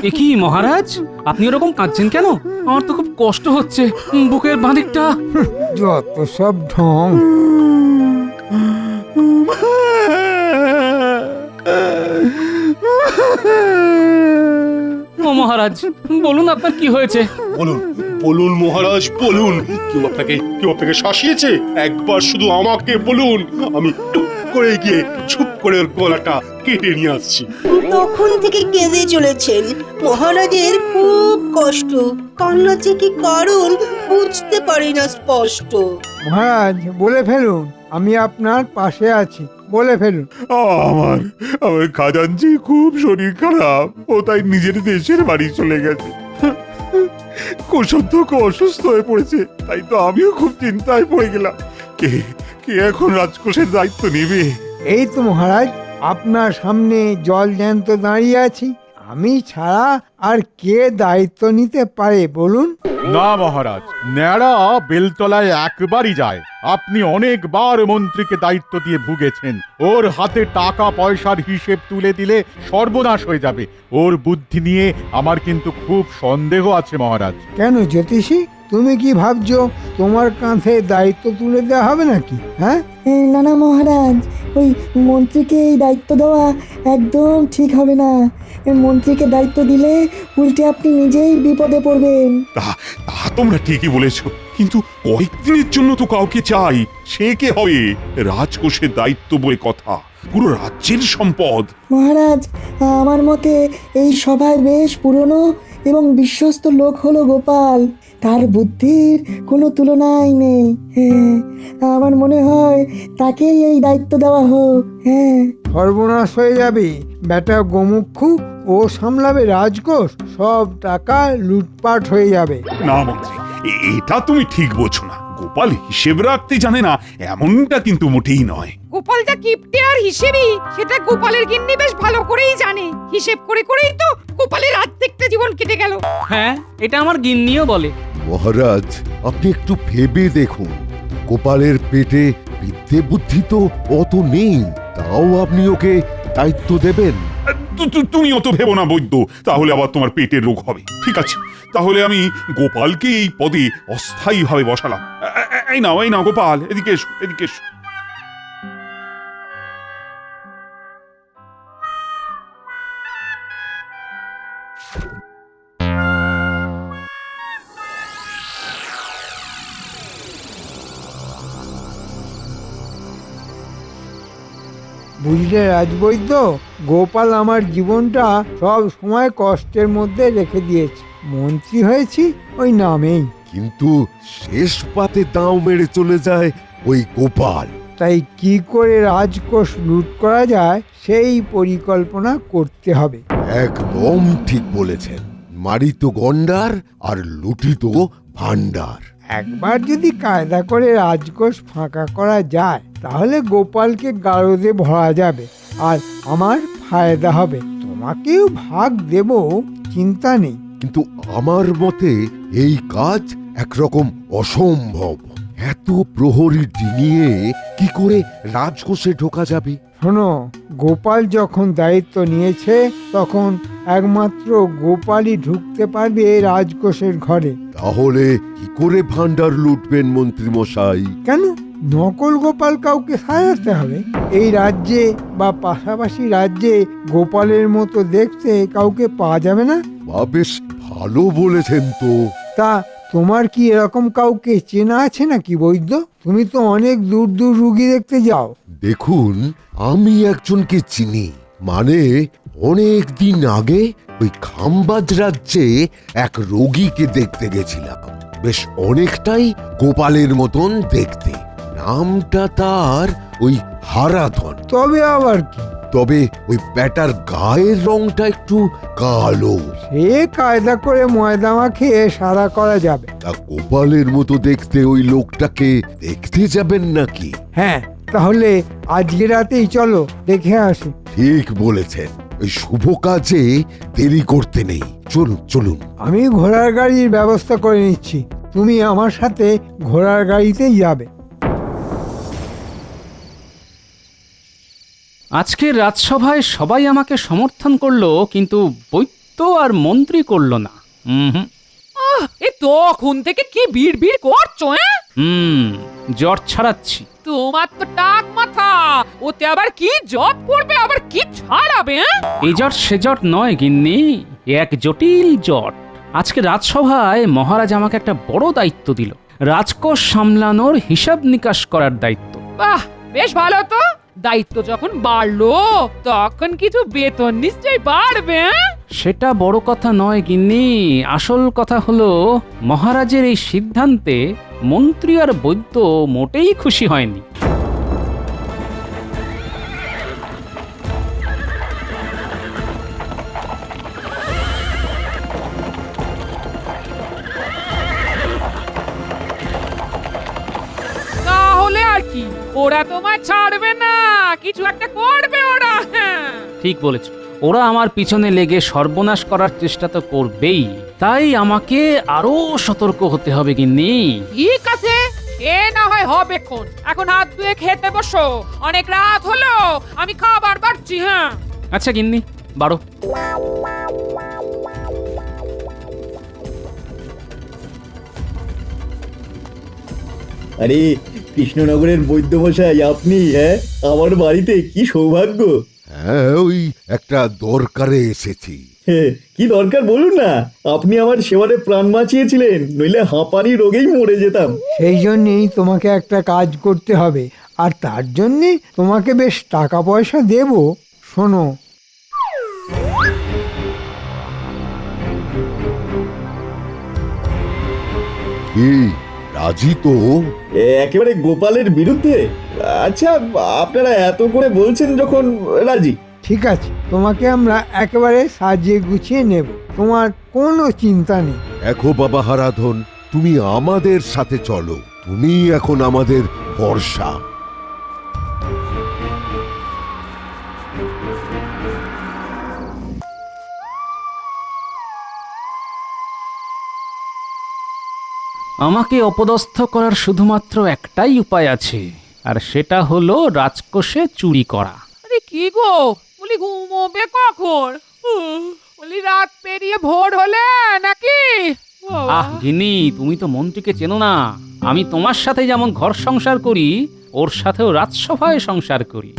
এ কি মহারাজ, আপনি ওরকম কাঁদছেন কেন? আমার তো খুব কষ্ট হচ্ছে, বুকের বাঁদিকটা। যত সব ঢং। ও মহারাজ, বলুন আপনার কি হয়েছে? বলুন বলুন মহারাজ বলুন, কেউ আপনাকে শাসিয়েছে? একবার শুধু আমাকে বলুন, আমি টুক করে গিয়ে চুপ করে ওর গলাটা কেটে নিয়ে আসছি। তখন থেকে কেঁদে চলেছেন। মহারাজের খুব কষ্ট, কান্না যে কি কারণ বুঝতে পারি না স্পষ্ট। মহারাজ বলে ফেলুন, আমি আপনার পাশে আছি, বলে ফেলুন। আমার আমার খাজাঞ্চি খুব শরীর খারাপ, ও তাই নিজের দেশের বাড়ি চলে গেছে। কুসুদ্ধ অসুস্থ হয়ে পড়েছে, তাই তো আমিও খুব চিন্তায় পড়ে গেলাম। কে কে এখন রাজকোষের দায়িত্ব নেবে? এই তো মহারাজ, আপনার সামনে জল জ্যান্ত দাঁড়িয়ে আছি, আমি ছাড়া আর কে দায়িত্ব নিতে পারে বলুন? না মহারাজ, ন্যাড়া বেলতলায় একবারই যায়। আপনি অনেকবার মন্ত্রীকে দায়িত্ব দিয়ে ভুগেছেন। ওর হাতে টাকা পয়সার হিসেব তুলে দিলে সর্বনাশ হয়ে যাবে। ওর বুদ্ধি নিয়ে আমার কিন্তু খুব সন্দেহ আছে মহারাজ। কেন জ্যোতিষী, তুমি কি ভাবছো তোমার কাঁধে দায়িত্ব তুলে দেওয়া হবে নাকি? হ্যাঁ, না না মহারাজ, ওই মন্ত্রীকে এই দায়িত্ব দেওয়া একদম ঠিক হবে না। মন্ত্রীকে দায়িত্ব দিলে উল্টে আপনি নিজেই বিপদে পড়বেন। তা তা তোমরা ঠিকই বলেছ, কিন্তু কয়েকদিনের জন্য তো কাউকে চাই। সে কে হবে? রাজকোষের দায়িত্ব বলে কথা, পুরো রাজ্যের সম্পদ। মহারাজ, আমার মতে এই সভায় বেশ পুরনো এবং বিশ্বস্ত লোক হলো গোপাল। তার বুদ্ধির কোনো তুলনাই নেই। হ্যাঁ, আমার মনে হয় তাকেই এই দায়িত্ব দেওয়া হোক। হ্যাঁ, সর্বনাশ হয়ে যাবে। বেটা গোমুখু ও সামলাবে রাজকোষ, সব টাকা লুটপাট হয়ে যাবে। না মন্ত্রী, এটা তুমি ঠিক বোঝো না। গোপাল হিসেব রাখতে জানে না এমনটা কিন্তু মোটেই নয়। গোপালটা কিপটে আর হিসেবই, সেটা গোপালের গিন্নি বেশ ভালো করেই জানে। হিসেব করে করেই তো গোপালের অর্ধেকটা জীবন কেটে গেল। হ্যাঁ, এটা আমার গিন্নিও বলে। মহারাজ, আপনি একটু ভেবে দেখুন, গোপালের পেটে বিদ্যে বুদ্ধি তো অত নেই, তাও আপনি ওকে দায়িত্ব দেবেন? তুমি অত ভেবো না বৈদ্য, তাহলে আবার তোমার পেটের রোগ হবে। ঠিক আছে, তাহলে আমি গোপালকে এই পদে অস্থায়ীভাবে বসালাম। এই নাও গোপাল, এদিকে এসো, এদিকে এসো। বুঝলে রাজবৈদ্য, গোপাল আমার জীবনটা সব সময় কষ্টের মধ্যে রেখে দিয়েছে। মন্ত্রী হয়েছি ওই নামেই। কিন্তু শেষ পাতে দাও মেরে চলে যায় ওই গোপাল। তাই কি করে রাজকোষ লুট করা যায় সেই পরিকল্পনা করতে হবে। একদম ঠিক বলেছেন, মারিত গন্ডার আর লুটিত ভান্ডার। একবার যদি কায়দা করে রাজকোষ ফাঁকা করা যায়, তাহলে গোপালকে গারদে ভরা যাবে আর আমার ফায়দা হবে। তোমাকেও ভাগ দেব, চিন্তা নেই। কিন্তু আমার মতে এই কাজ একরকম অসম্ভব। এত প্রহরী ডিঙিয়ে কি করে রাজকোষে ঢোকা যাবে? শোনো, গোপাল যখন দায়িত্ব নিয়েছে তখন একমাত্র গোপালই ঢুকতে পারবে রাজকোষের ঘরে। তাহলে কি করে ভান্ডার লুটবেন মন্ত্রী মশাই? কেন নকল গোপাল কাউকে সাজাতে হবে? এই রাজ্যে বা পাশাপাশি রাজ্যে গোপালের মতো দেখতে কাউকে পাওয়া যাবে না? বা বেশ ভালো বলেছেন তো। তা তোমার কি এরকম কাউকে চেনা আছে নাকি বৈদ্য? তুমি তো অনেক দূর দূর রুগী দেখতে যাও। দেখুন, আমি একজনকে চিনি। মানে অনেক দিন আগে ওই খাম্বাজ রাজ্যে এক রোগীকে দেখতে গেছিলাম। বেশ অনেকটাই গোপালের মতন দেখতে। নামটা তার ওই হারাধন। তবে আবার কি? তবে ওই ব্যাটার গায়ের রংটা একটু কালো। সে কায়দা করে ময়দা মাখিয়ে সাদা করা যাবে। তা গোপালের মতো দেখতে ওই লোকটাকে দেখতে যাবেন নাকি? হ্যাঁ, তাহলে আজকে রাতেই চলো, দেখে আসি। ঠিক বলেছেন, ওই শুভ কাজে দেরি করতে নেই। চলুন চলুন। আমি ঘোড়ার গাড়ির ব্যবস্থা করে নিচ্ছি, তুমি আমার সাথে ঘোড়ার গাড়িতেই যাবে। আজকের রাজসভায় সবাই আমাকে সমর্থন করলো, কিন্তু বৈদ্য আর মন্ত্রী করলো না। হুম এ তখন থেকে কি বিড় করছো? জ্বর ছাড়াচ্ছি। তোমার তো টাক মাথা, ওতে আবার কি জব করবে, আবার কি ছাড়াবে? এই জট সে জট নয় গিন্নি, এক জটিল জট। আজকে রাজসভায় মহারাজ আমাকে একটা বড় দায়িত্ব দিল, রাজকোষ সামলানোর হিসাব নিকাশ করার দায়িত্ব। বাহ, বেশ ভালো তো। দায়িত্ব যখন বাড়লো তখন কিছু বেতন নিশ্চয়ই বাড়বে। সেটা বড় কথা নয় গিন্নি, আসল কথা হলো মহারাজের এই সিদ্ধান্তে মন্ত্রী আর বৈদ্য মোটেই খুশি হয়নি। তাহলে আর কি, ওরা তোমায় ছাড়বে না, কিছু একটা করবে ওরা। ঠিক বলেছ, ওরা আমার পিছনে লেগে সর্বনাশ করার চেষ্টা তো করবেই, তাই আমাকে আরো সতর্ক হতে হবে গিন্নি। ঠিক আছে, এ না হয় হবেক্ষণ। এখন হাত ধুয়ে খেতে বসো, অনেক রাত হলো, আমি খাবার বাড়ছি। হ্যাঁ আচ্ছা গিন্নি, বাড়ো। আরে কৃষ্ণনগরের বৈদ্যমশাই আপনি? হ্যাঁ, আমার বাড়িতে কি সৌভাগ্য। হ্যাঁ, ওই একটা দরকারে এসেছি। কি দরকার বলুন না। আপনি আমার সেবারে প্রাণ বাঁচিয়েছিলেন, নইলে হাঁপানি রোগেই মরে যেতাম। সেই জন্যেই তোমাকে একটা কাজ করতে হবে, আর তার জন্যে তোমাকে বেশ টাকা পয়সা দেব। শোনো, কি রাজি তো? একেবারে গোপালের বিরুদ্ধে? আচ্ছা, আপনারা এত করে বলছেন যখন, রাজি। ঠিক আছে, তোমাকে আমরা একেবারে সাজিয়ে গুছিয়ে নেব, তোমার কোনো চিন্তা নেই। দেখো বাবা হারাধন, তুমি আমাদের সাথে চলো, তুমি এখন আমাদের ভরসা। আমাকে অপদস্থ করার শুধুমাত্র একটাই উপায় আছে, আর সেটা হলো রাজকোষে চুরি করা। আরে কি গো, বলি ঘুমোবে কখন? বলি রাত পেরিয়ে ভোর হলে নাকি? আহ গিন্নি, তুমি তো মন্ত্রীকে চেনো না। আমি তোমার সাথে যেমন ঘর সংসার করি, ওর সাথেও রাজসভায় সংসার করি।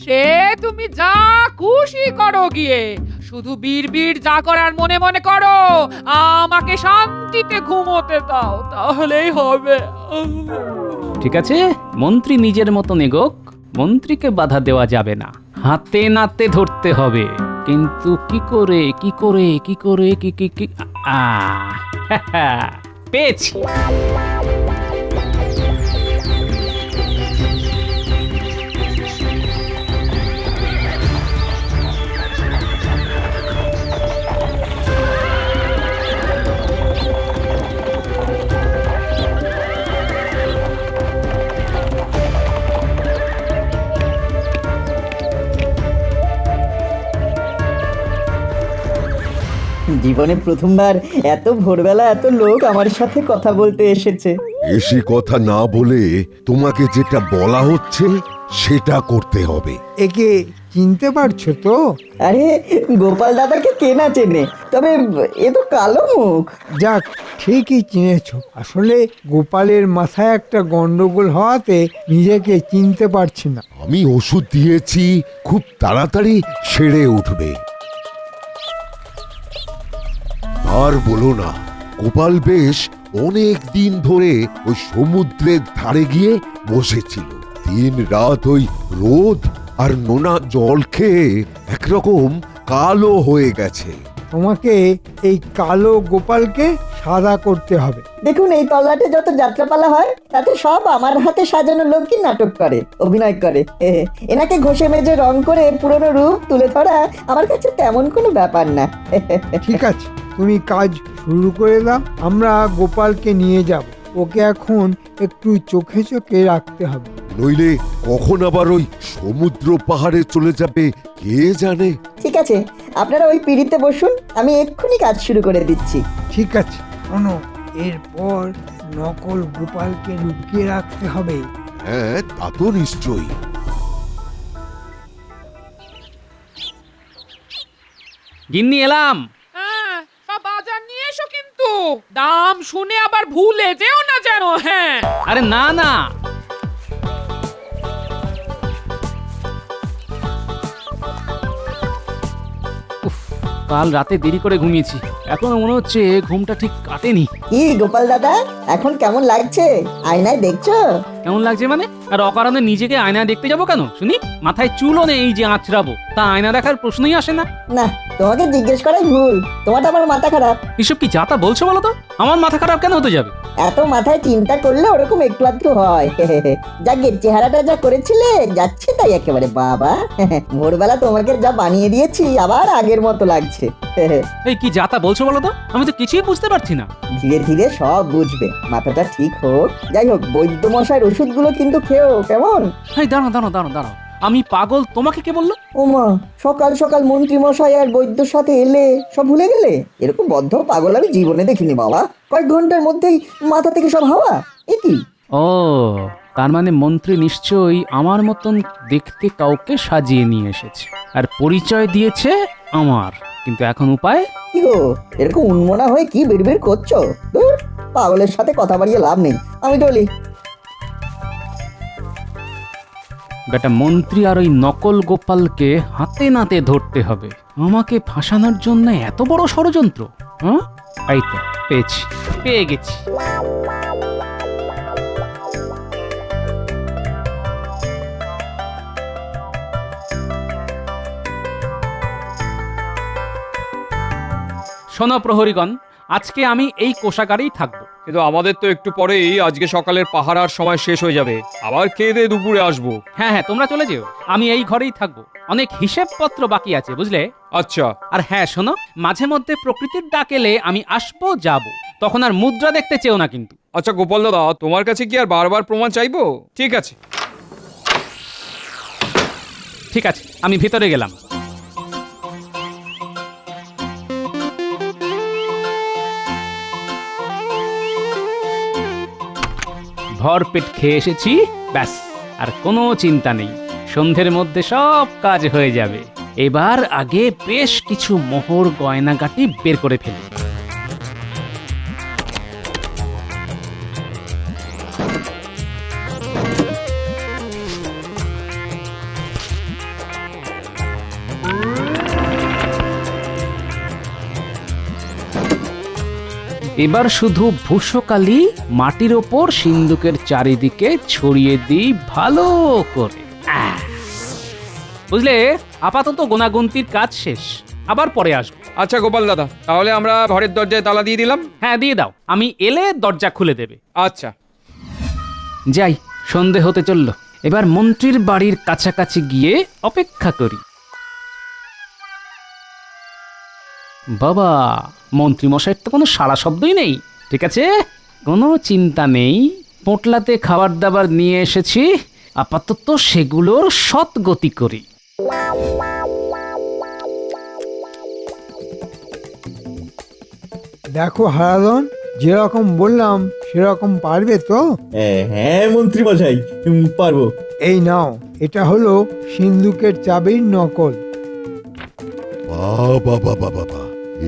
সে তুমি যা খুশি করো গিয়ে, শুধু বীর যা করার মনে মনে করো, আমাকে শান্তিতে ঘুমোতে দাও, তাহলেই হবে। ঠিক আছে, মন্ত্রী নিজের মতো নেগোক, মন্ত্রীকে বাধা দেওয়া যাবে না, হাতে নাতে ধরতে হবে। কিন্তু কি করে কি করে কি করে কি কি কি পেয়েছি। জীবনে প্রথমবার এত ভোরবেলা এত লোক আমার সাথে কথা বলতে এসেছে। বেশি কথা না বলে তোমাকে যেটা বলা হচ্ছে সেটা করতে হবে। একে চিনতে পারছো তো? আরে গোপাল দাদাকে কে না চেনে, তবে এ তো কালো মুখ। যাক, ঠিকই চিনেছো। আসলে গোপালের মাথায় একটা গন্ডগোল হওয়াতে নিজেকে চিনতে পারছি না। আমি ওষুধ দিয়েছি, খুব তাড়াতাড়ি সেরে উঠবে। আর বলো না, গোপাল বেশ অনেক দিন ধরে ওই সমুদ্রের ধারে গিয়ে বসেছিল। দিন রাত ওই রোদ আর নোনা জল খেয়ে একরকম কালো হয়ে গেছে। তোমাকে এই কালো গোপালকে সাদা করতে হবে। দেখুন, এই তল্লাটে যত যাত্রাপালা হয় তাতে সব আমার হাতে সাজানো লোকই নাটক করে, অভিনয় করে। এনাকে ঘষে মেজে রং করে পুরনো রূপ তুলে ধরা আমার কাছে তেমন কোনো ব্যাপার না। ঠিক আছে, তুমি কাজ শুরু করে দাও, আমরা গোপালকে নিয়ে যাব। ওকে এখন একটু চোখে চোখে রাখতে হবে, নইলে কখন আবার ওই সমুদ্র পাহাড়ে চলে যাবে কে জানে। ঠিক আছে, আপনারা ওই পিঁড়িতে বসুন, আমি এক্ষুনি কাজ শুরু করে দিচ্ছি। ঠিক আছে। শোনো, এরপর নকল গোপালকে লুকিয়ে রাখতে হবে। হ্যাঁ, তা তো নিশ্চয়ই। গিন্নি এলাম। হ্যাঁ, সব বাজার নিয়ে এসো কিন্তু দাম শুনে আবার ভুলে যেও না যেন। হ্যাঁ, আরে না না, উফ, কাল রাতে দেরি করে ঘুমিয়েছি, এখনো মনে হচ্ছে ঘুমটা ঠিক কাটেনি। কি গোপাল দাদা, এখন কেমন লাগছে? আয়নায় দেখছো? কেমন লাগছে মানে? আর অকারণে নিজেকে আয়না দেখতে যাবো কেন শুনি? মাথায় চুলও নেই যে আঁচড়াবো, তা আয়না দেখার প্রশ্নই আসে না। না, তোমাকে জিজ্ঞেস করাই ভুল। তোমারটা আমার মাথা খারাপ। এসব কি যাতা বলছো বলো তো? আমার মাথা খারাপ কেন হতে যাবে? এত মাথায় চিন্তা করলে ওরকম একটু আধটু হয়। যাকে চেহারাটা যা করেছিলে যাচ্ছে তাই একেবারে বাবা। ভোরবেলা তোমাকে যা বানিয়ে দিয়েছি আবার আগের মতো লাগছে। এই কি যাতা বলছো বলো তো? আমি তো কিছুই বুঝতে পারছি না। ধীরে ধীরে সব বুঝবে, মাথাটা ঠিক হোক। যাই হোক, বৈদ্য মশাইয়ের ওষুধগুলো কিন্তু খেও, কেমন? এই দাঁড়াও, আমি পাগল, তোমাকে কে বললো? ওমা, সকাল সকাল মন্ত্রী মশাই আর বৈদ্যর সাথে এলে সব ভুলে গেলে? এরকম বদ্ধ পাগল আমি জীবনে দেখিনি বাবা। কয়েক ঘন্টার মধ্যেই মাথা থেকে সব হাওয়া। এ কি? ও, তার মানে মন্ত্রী নিশ্চয়ই আমার মতন দেখতে কাউকে সাজিয়ে নিয়ে এসেছে আর পরিচয় দিয়েছে আমার, কিন্তু এখন উপায়? কি গো, এরকম উন্মনা হয়ে কি বিড়বিড় করছো? ধুর, পাগলের সাথে কথা বাড়িয়ে লাভ নেই, আমি চলি। বেটা মন্ত্রী আর ওই নকল গোপালকে হাতে নাতে ধরতে হবে। আমাকে ফাঁসানোর জন্য এত বড় ষড়যন্ত্র? হ্যাঁ, এই তো পেয়ে গেছি। শোনো প্রহরীগণ, আজকে আমি এই কোষাগারেই থাকবো। কিন্তু আমাদের তো একটু পরেই আজকে সকালের পাহারার সময় শেষ হয়ে যাবে, আবার খেয়ে দিয়ে দুপুরে আসবো। হ্যাঁ, তোমরা চলে যেও, আমি এই ঘরেই থাকবো। অনেক হিসেবপত্র বাকি আছে, বুঝলে? আচ্ছা। আর হ্যাঁ শোনো, মাঝে মধ্যে প্রকৃতির ডাক এলে আমি আসবো যাব, তখন আর মুদ্রা দেখতে চেও না কিন্তু। আচ্ছা গোপাল দাদা, তোমার কাছে কি আর বারবার প্রমাণ চাইবো? ঠিক আছে, আমি ভিতরে গেলাম। ভরপেট খেয়ে এসেছি, ব্যাস, আর কোনো চিন্তা নেই। সন্ধ্যের মধ্যে সব কাজ হয়ে যাবে। এবার আগে বেশ কিছু মোহর গয়নাগাটি বের করে ফেলি। এবার শুধু ভূষকালি মাটির ওপর সিন্দুকের চারিদিকে ছড়িয়ে দিই ভালো করে। বুঝলে, আপাতত গোনাগুনতির কাজ শেষ, আবার পরে আসবো। আচ্ছা গোপাল দাদা, তাহলে আমরা ঘরের দরজায় তালা দিয়ে দিলাম। হ্যাঁ, দিয়ে দাও, আমি এলে দরজা খুলে দেবে। আচ্ছা, যাই, সন্ধে হতে চলল। এবার মন্ত্রীর বাড়ির কাছাকাছি গিয়ে অপেক্ষা করি। বাবা, মন্ত্রী মশাইয়ের তো কোনো সাড়া শব্দই নেই। ঠিক আছে, কোনো চিন্তা নেই। পোটলাতে খাবার দাবার নিয়ে এসেছি, আপাতত সেগুলোর সৎগতি করি। দেখো হারাধন, যেরকম বললাম সেরকম পারবে তো? হ্যাঁ মন্ত্রী মশাই, পারবো। এই নাও, এটা হলো সিন্দুকের চাবির নকল। বাবা,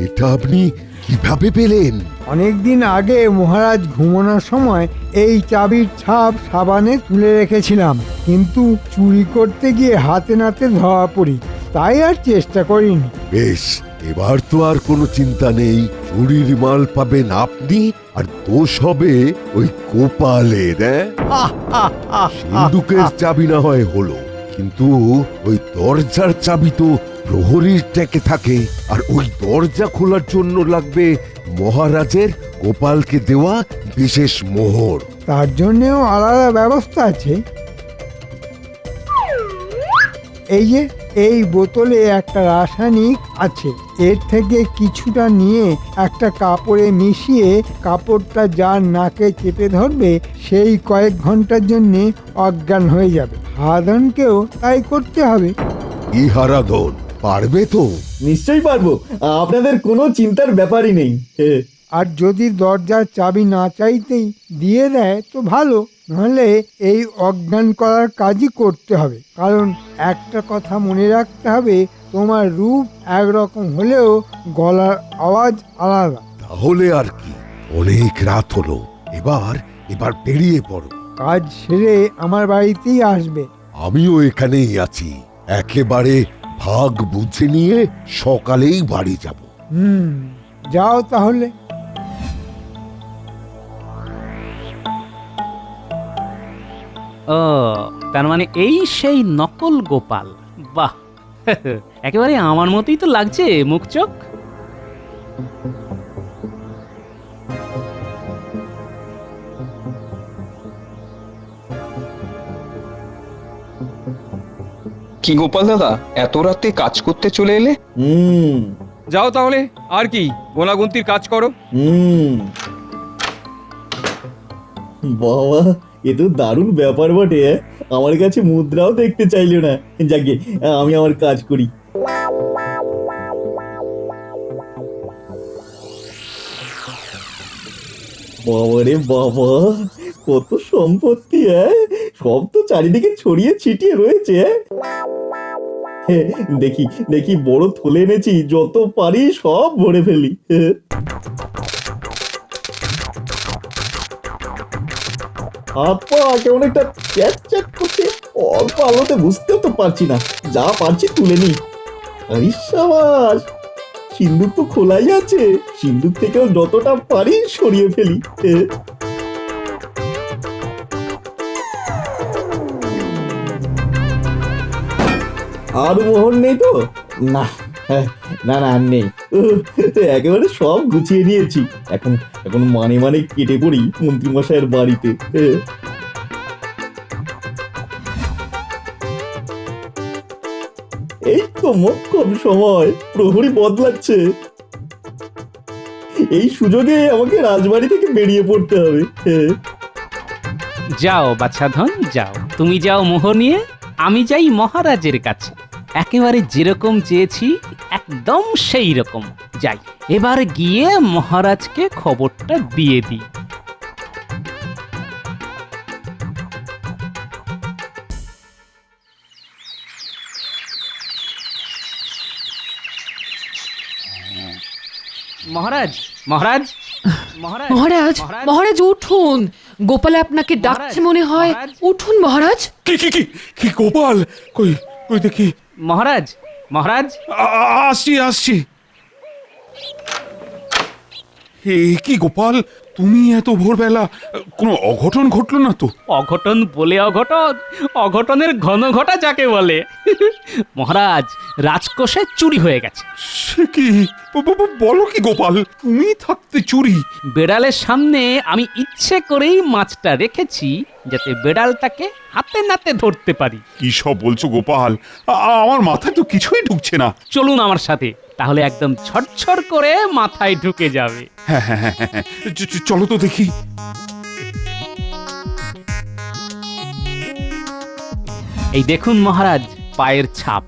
এটা আপনি কিভাবে পেলেন? অনেকদিন আগে মহারাজ ঘুমানোর সময় এই চাবির ছাপ সাবানে তুলে রেখেছিলাম, কিন্তু চুরি করতে গিয়ে হাতে নাতে ধরা পড়ি, তাই আর চেষ্টা করিনি। বেশ, এবার তো আর কোনো চিন্তা নেই। চুরির মাল পাবেন আপনি, আর দোষ হবে ওই গোপালের। সিন্দুকের চাবি না হয় হলো, কিন্তু ওই দরজার চাবি তো প্রহরীর ট্যাকে থাকে, আর ওই দরজা খোলার জন্য লাগবে মহারাজের গোপালকে দেওয়া বিশেষ মোহর। তার জন্যেও আলাদা ব্যবস্থা আছে। এই যে এই বোতলে একটা রাসায়নিক আছে, এর থেকে কিছুটা নিয়ে একটা কাপড়ে মিশিয়ে কাপড়টা যার নাকে চেপে ধরবে সেই কয়েক ঘন্টার জন্যে অজ্ঞান হয়ে যাবে। হারাধনকেও তাই করতে হবে। কি হারাধন, পারবে তো? নিশ্চয়ই পারবো, আপনাদের কোনো চিন্তার ব্যাপারই নেই। আর যদি দরজার চাবি না চাইতেই দিয়ে দেয় তো ভালো, নাহলে এই অজ্ঞান করার কাজই করতে হবে। কারণ একটা কথা মনে রাখতে হবে, তোমার রূপ একরকম হলেও গলার আওয়াজ আলাদা। তাহলে আর কি, অনেক রাত হলো, এবার এবার বেরিয়ে পড়ো। কাজ সেরে আমার বাড়িতেই আসবে। আমিও এখানেই আছি, একেবারে ভাগ বুঝে নিয়ে সকালেই বাড়ি যাব। যাও তাহলে। ও, তার মানে এই সেই নকল গোপাল। বাহ, একেবারে আমার মতোই তো লাগছে মুখ চোখ। কি গোপাল দাদা, এত রাতে কাজ করতে চলে এলে? হুম যাও তাহলে, আর কি গোনাগুন্তির কাজ করো। বাবা, এ তো দারুণ ব্যাপার বটে। আমার কাছে মুদ্রাও দেখতে চাইলো না। যাকে আমি আমার কাজ করি। বাবারে বাবা, কত সম্পত্তি! সব তো চারিদিকে ছড়িয়ে ছিটিয়ে রয়েছে। দেখি দেখি, বড় থলে এনেছি, যত পারি সব ভরে ফেলি। হাত পা কেমন একটা চ্যাট চ্যাট করছে, অল্প আলোতে বুঝতেও তো পারছি না। যা পারছি তুলে নি। আরে সাবাস, সিন্দুক তো খোলাই আছে, সিন্দুক থেকেও যতটা পারি সরিয়ে ফেলি। আর মোহর নেই তো? না না না, আর নেই। একেবারে সব গুছিয়ে নিয়েছি। এখন এখন মানে মানে কেটে পড়ি মন্ত্রীমশাইয়ের বাড়িতে। এই তো মোক্ষম সময়, প্রহরী বদলাচ্ছে। এই সুযোগে আমাকে রাজবাড়ি থেকে বেরিয়ে পড়তে হবে। যাও বাছাধন, যাও। তুমি যাও মোহর নিয়ে, আমি যাই মহারাজের কাছে। একেবারে যেরকম চেয়েছি একদম সেই রকম। যাই, এবার গিয়ে মহারাজকে খবরটা দিয়ে দিই। মহারাজ, মহারাজ, মহারাজ, মহারাজ, মহারাজ উঠুন, গোপাল আপনাকে ডাকছে মনে হয়। উঠুন মহারাজ। কি কি কি কি গোপাল, কই কই দেখি। মহারাজ, মহারাজ, আসছি আসছি। হে কি গোপাল, তুমি এত ভোরবেলা, কোনো অঘটন ঘটলো না তো? অঘটন বলে অঘটন, অঘটনের ঘন ঘটা যাকে বলে। মহারাজ, রাজকোষে চুরি হয়ে গেছে। সে কি, বলো কি গোপাল, তুমি থাকতে চুরি? বেড়ালের সামনে আমি ইচ্ছে করেই মাছটা রেখেছি, যাতে বেড়ালটাকে হাতে নাতে ধরতে পারি। কি সব বলছো গোপাল, আমার মাথায় তো কিছুই ঢুকছে না। চলুন আমার সাথে, তাহলে একদম ছটছট করে মাথায় ঢুকে যাবে। হ্যাঁ হ্যাঁ হ্যাঁ হ্যাঁ, চলো তো দেখি। এই দেখুন মহারাজ, পায়ের ছাপ।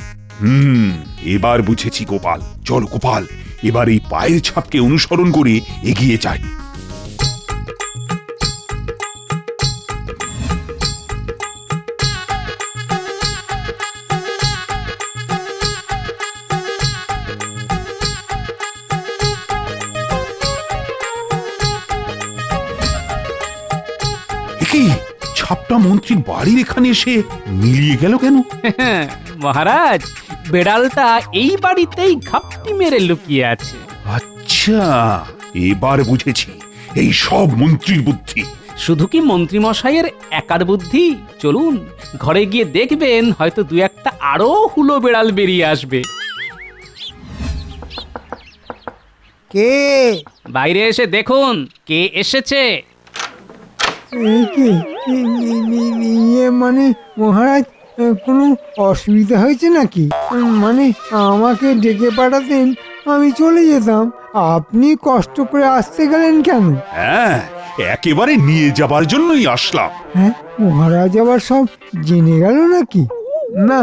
এবার বুঝেছি গোপাল। চলো গোপাল, এবার এই পায়ের ছাপকে অনুসরণ করে এগিয়ে যাই। কি ছাপটা মন্ত্রীর বাড়ির এখানে এসে মিলিয়ে গেল কেন? মহারাজ, বেড়ালটা এই বাড়িতেই ঘাপটি মেরে লুকিয়ে আছে। আচ্ছা, এবার বুঝেছি, এই সব মন্ত্রীর বুদ্ধি। শুধু কি মন্ত্রী মশাইয়ের একার বুদ্ধি? চলুন ঘরে গিয়ে দেখবেন, হয়তো দু একটা আরো হুলো বেড়াল বেরিয়ে আসবে। কে? বাইরে এসে দেখুন কে এসেছে। এই কি? ইয়ে মানে মহারাজ, কোনো অসুবিধা হয়েছে নাকি? মানে আমাকে ডেকে পাঠাতেন, আমি চলে যেতাম। আপনি কষ্ট করে আসতে গেলেন কেন? হ্যাঁ, একেবারে নিয়ে যাবার জন্যই আসলাম। হ্যাঁ, মহারাজ আবার সব জেনে গেল নাকি? না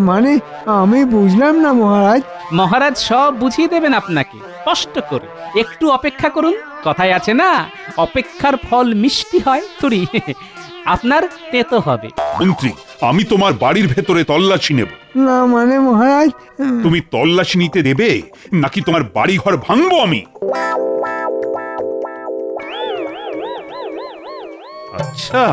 মানে আমি বুঝলাম না মহারাজ। মহারাজ সব বুঝিয়ে দেবেন আপনাকে, কষ্ট করে একটু অপেক্ষা করুন। কথায় আছে না, অপেক্ষার ফল মিষ্টি হয়। তুরি আপনার তেতো হবে। মন্ত্রী, আমি তোমার বাড়ির ভেতরে তল্লাশি নেব। না মানে মহারাজ, তুমি তল্লাশি নিতে দেবে নাকি তোমার বাড়ি ঘর ভাঙবো আমি? আচ্ছা,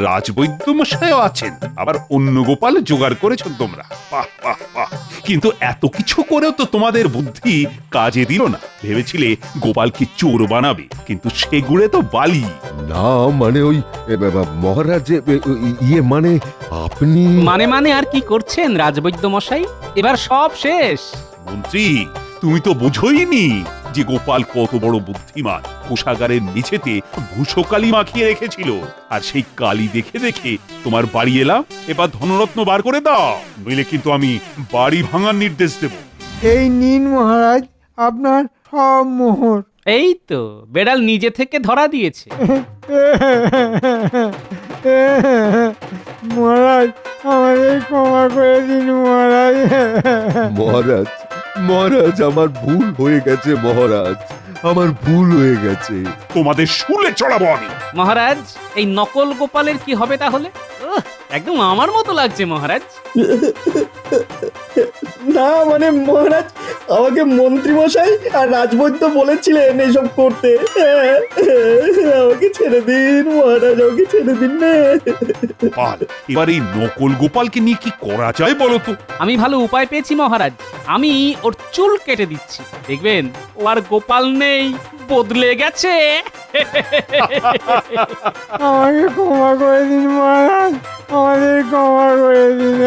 রাজবৈদ্য মশাইও আছেন, আবার অন্য গোপাল জোগাড় করেছো তোমরা। বাহ বাহ বাহ! কিন্তু এত কিছু করেও তো তোমাদের বুদ্ধি কাজে দিল না। ভেবেছিলে গোপালকে চোর বানাবে, কিন্তু সেগুড়ে তো বালি। না মানে ওই মহারাজ ইয়ে মানে আপনি মানে আর কি করছেন রাজবৈদ্য মশাই? এবার সব শেষ। মন্ত্রী, তুমি তো বোঝোইনি যে গোপাল কত বড় বুদ্ধিমান। কোষাগারের নিচেতে ভূষকালি মাখিয়ে রেখেছিল, আর সেই কালি দেখে দেখে তোমার বাড়ি এলাম। এবার ধনরত্ন বার করে দাও, নইলে কিন্তু আমি বাড়ি ভাঙার নির্দেশ দেব। এই নিন মহারাজ আপনার সব মোহর। এই তো বেড়াল নিজে থেকে ধরা দিয়েছে। মহারাজ আমাদের ক্ষমা করে দিন মহারাজ। মহারাজ মহারাজ আমার ভুল হয়ে গেছে মহারাজ, আমার ভুল হয়ে গেছে। তোমাদের শুলে চড়াবো আমি। মহারাজ, এই নকল গোপালের কি হবে তাহলে? একদম আমার মতো লাগছে মহারাজ। না মানে মহারাজ, আমাকে মন্ত্রী মশাই আর রাজবৈদ্য বলেছিলেন এইসব করতে। আমাকে ছেড়ে দিন মহারাজ, আমাকে ছেড়ে দিন না। গোপাল, এবার এই নকল গোপালকে নিয়ে কি করা যায় বলো তো? আমি ভালো উপায় পেয়েছি মহারাজ। আমি ওর চুল কেটে দিচ্ছি, দেখবেন ও আর গোপাল নেই, বদলে গেছে। আমাকে ক্ষমা করে দিন মহারাজ, আমাদের ক্ষমা করে দিন।